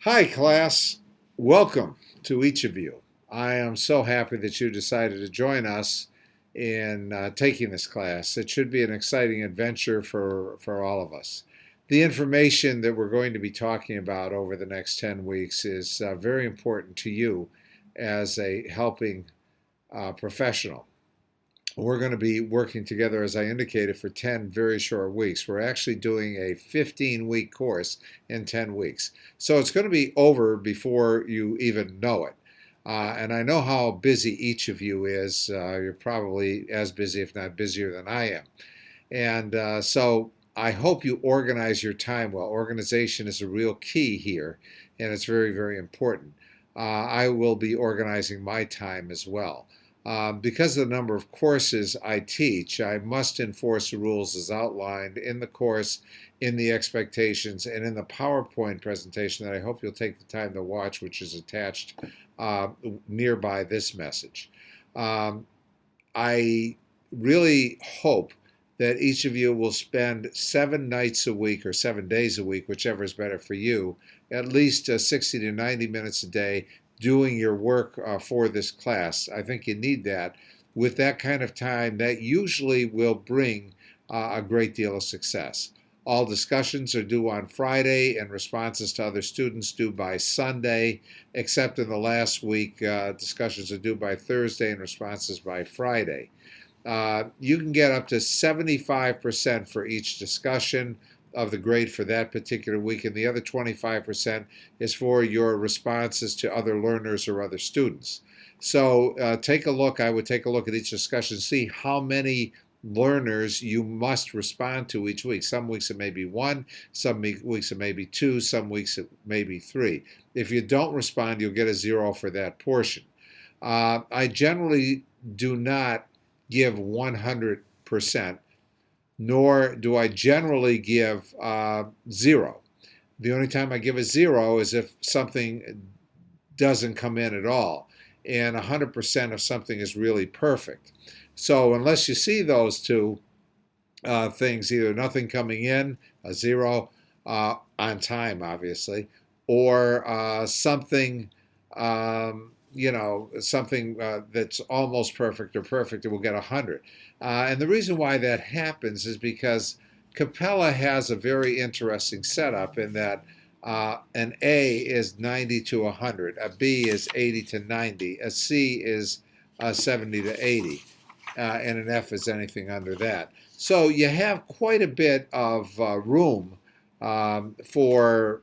Hi, class. Welcome to each of you. I am so happy that you decided to join us in taking this class. It should be an exciting adventure for all of us. The information that we're going to be talking about over the next 10 weeks is very important to you as a helping professional. We're going to be working together, as I indicated, for 10 very short weeks. We're actually doing a 15-week course in 10 weeks. So it's going to be over before you even know it. And I know how busy each of you is. You're probably as busy, if not busier, than I am. And so I hope you organize your time well. Organization is a real key here, and it's very, very important. I will be organizing my time as well. Because of the number of courses I teach, I must enforce the rules as outlined in the course, in the expectations, and in the PowerPoint presentation that I hope you'll take the time to watch, which is attached nearby this message. I really hope that each of you will spend 7 nights a week or 7 days a week, whichever is better for you, at least 60 to 90 minutes a day doing your work for this class. I think you need that. With that kind of time, that usually will bring a great deal of success. All discussions are due on Friday and responses to other students due by Sunday, except in the last week, discussions are due by Thursday and responses by Friday. You can get up to 75% for each discussion of the grade for that particular week, and the other 25% is for your responses to other learners or other students. So take a look. I would take a look at each discussion, see how many learners you must respond to each week. Some weeks it may be one, some weeks it may be two, some weeks it may be three. If you don't respond, you'll get a 0 for that portion. I generally do not give 100%, nor do I generally give 0. The only time I give a 0 is if something doesn't come in at all, and 100% of something is really perfect. So unless you see those two things, either nothing coming in, a 0 on time, obviously, or something something that's almost perfect or perfect, it will get 100. And the reason why that happens is because Capella has a very interesting setup in that an A is 90 to 100, a B is 80 to 90, a C is 70 to 80, and an F is anything under that. So you have quite a bit of room for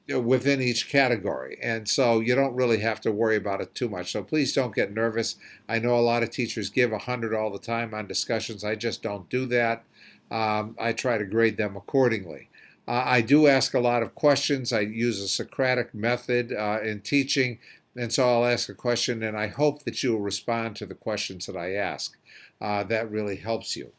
within each category. And so you don't really have to worry about it too much. So please don't get nervous. I know a lot of teachers give 100 all the time on discussions. I just don't do that. I try to grade them accordingly. I do ask a lot of questions. I use a Socratic method in teaching. And so I'll ask a question, and I hope that you will respond to the questions that I ask. That really helps you.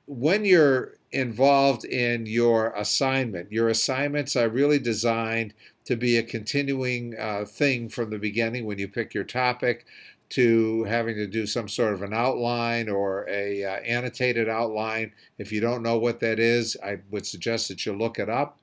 When you're involved in your assignments are really designed to be a continuing thing from the beginning when you pick your topic to having to do some sort of an outline or a annotated outline. If you don't know what that is, I would suggest that you look it up.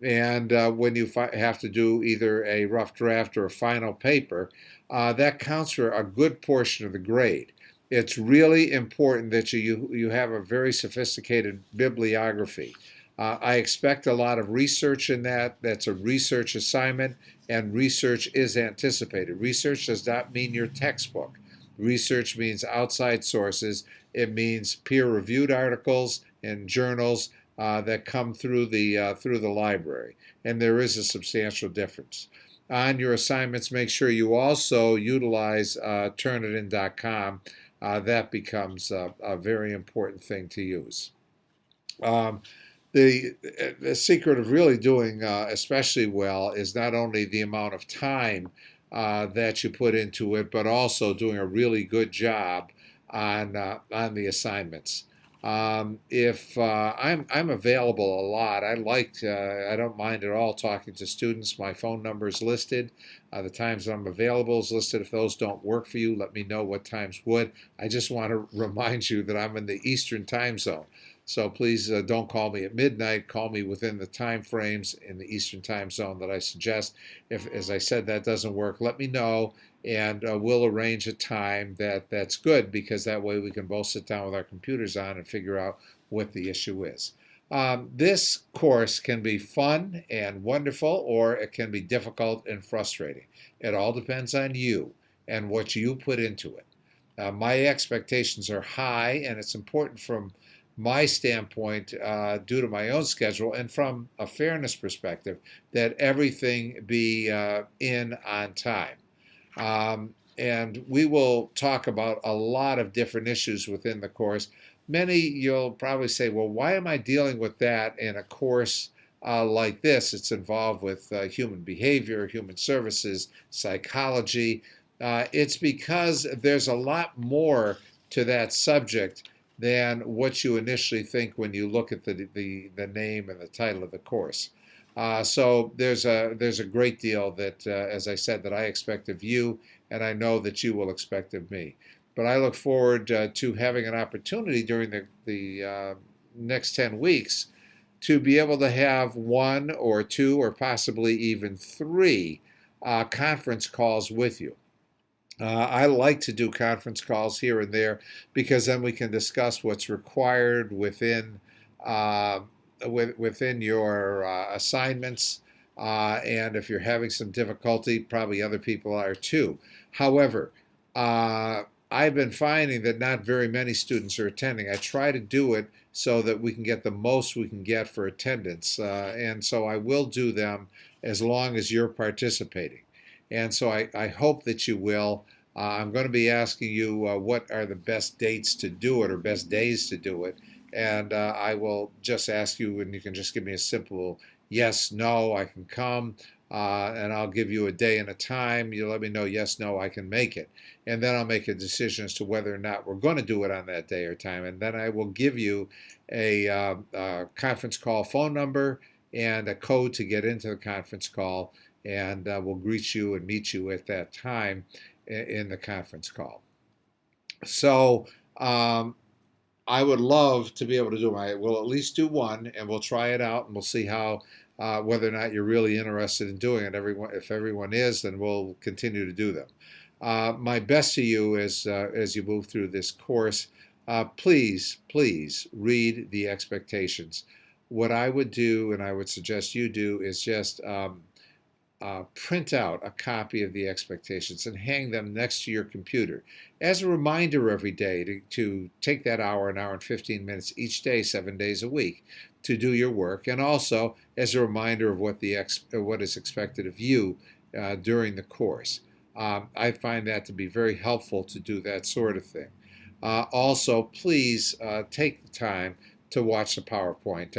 And when you have to do either a rough draft or a final paper, that counts for a good portion of the grade. It's really important that you have a very sophisticated bibliography. I expect a lot of research in that. That's a research assignment, and research is anticipated. Research does not mean your textbook. Research means outside sources. It means peer-reviewed articles and journals that come through the library, and there is a substantial difference. On your assignments, make sure you also utilize Turnitin.com. That becomes a very important thing to use. Um, the secret of really doing especially well is not only the amount of time that you put into it, but also doing a really good job on the assignments. If I'm available a lot, I don't mind at all talking to students. My phone number is listed. The times I'm available is listed. If those don't work for you, let me know what times would. I just want to remind you that I'm in the Eastern time zone. So please don't call me at midnight. Call me within the time frames in the Eastern time zone that I suggest. If, as I said, that doesn't work, let me know, and we'll arrange a time that's good, because that way we can both sit down with our computers on and figure out what the issue is. This course can be fun and wonderful, or it can be difficult and frustrating. It all depends on you and what you put into it. My expectations are high, and it's important from my standpoint, due to my own schedule and from a fairness perspective, that everything be in on time. And we will talk about a lot of different issues within the course. Many you'll probably say, well, why am I dealing with that in a course like this? It's involved with human behavior, human services, psychology. It's because there's a lot more to that subject than what you initially think when you look at the name and the title of the course. So there's a great deal that, as I said, that I expect of you, and I know that you will expect of me. But I look forward to having an opportunity during the next 10 weeks to be able to have one or two or possibly even three conference calls with you. I like to do conference calls here and there, because then we can discuss what's required uh, within your assignments. And if you're having some difficulty, probably other people are too. However, I've been finding that not very many students are attending. I try to do it so that we can get the most we can get for attendance. And so I will do them as long as you're participating. And so I hope that you will. I'm going to be asking you what are the best dates to do it, or best days to do it. And I will just ask you, and you can just give me a simple yes, no, I can come. And I'll give you a day and a time. You let me know yes, no, I can make it. And then I'll make a decision as to whether or not we're going to do it on that day or time. And then I will give you a conference call phone number and a code to get into the conference call, and we'll greet you and meet you at that time in the conference call. So I would love to be able to do we'll at least do one, and we'll try it out, and we'll see how whether or not you're really interested in doing it. If everyone is, then we'll continue to do them. My best to you as you move through this course, please, please read the expectations. What I would do, and I would suggest you do, is just print out a copy of the expectations and hang them next to your computer as a reminder every day to take that hour, an hour and 15 minutes each day, 7 days a week, to do your work, and also as a reminder of what is expected of you during the course. I find that to be very helpful to do that sort of thing. Also, please take the time to watch the PowerPoint.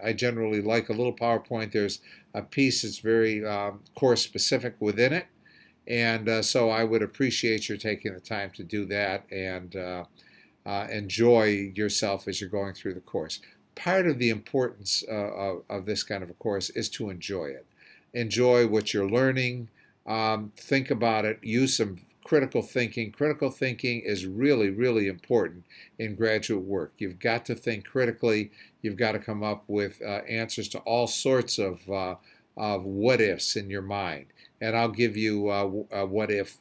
I generally like a little PowerPoint. There's a piece that's very course specific within it, and so I would appreciate your taking the time to do that and enjoy yourself as you're going through the course. Part of the importance of this kind of a course is to enjoy it. Enjoy what you're learning. Think about it. Use some critical thinking. Critical thinking is really, really important in graduate work. You've got to think critically. You've got to come up with answers to all sorts of what ifs in your mind. And I'll give you a what if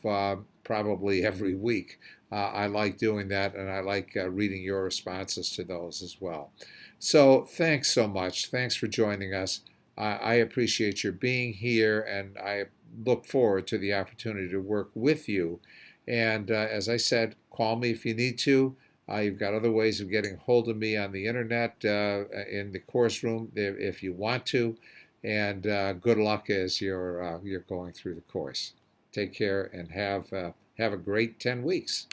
probably every week. I like doing that, and I like reading your responses to those as well. So thanks so much. Thanks for joining us. I appreciate your being here, and I look forward to the opportunity to work with you. And as I said, call me if you need to. You've got other ways of getting hold of me on the internet, in the course room, if you want to. And good luck as you're going through the course. Take care and have a great 10 weeks.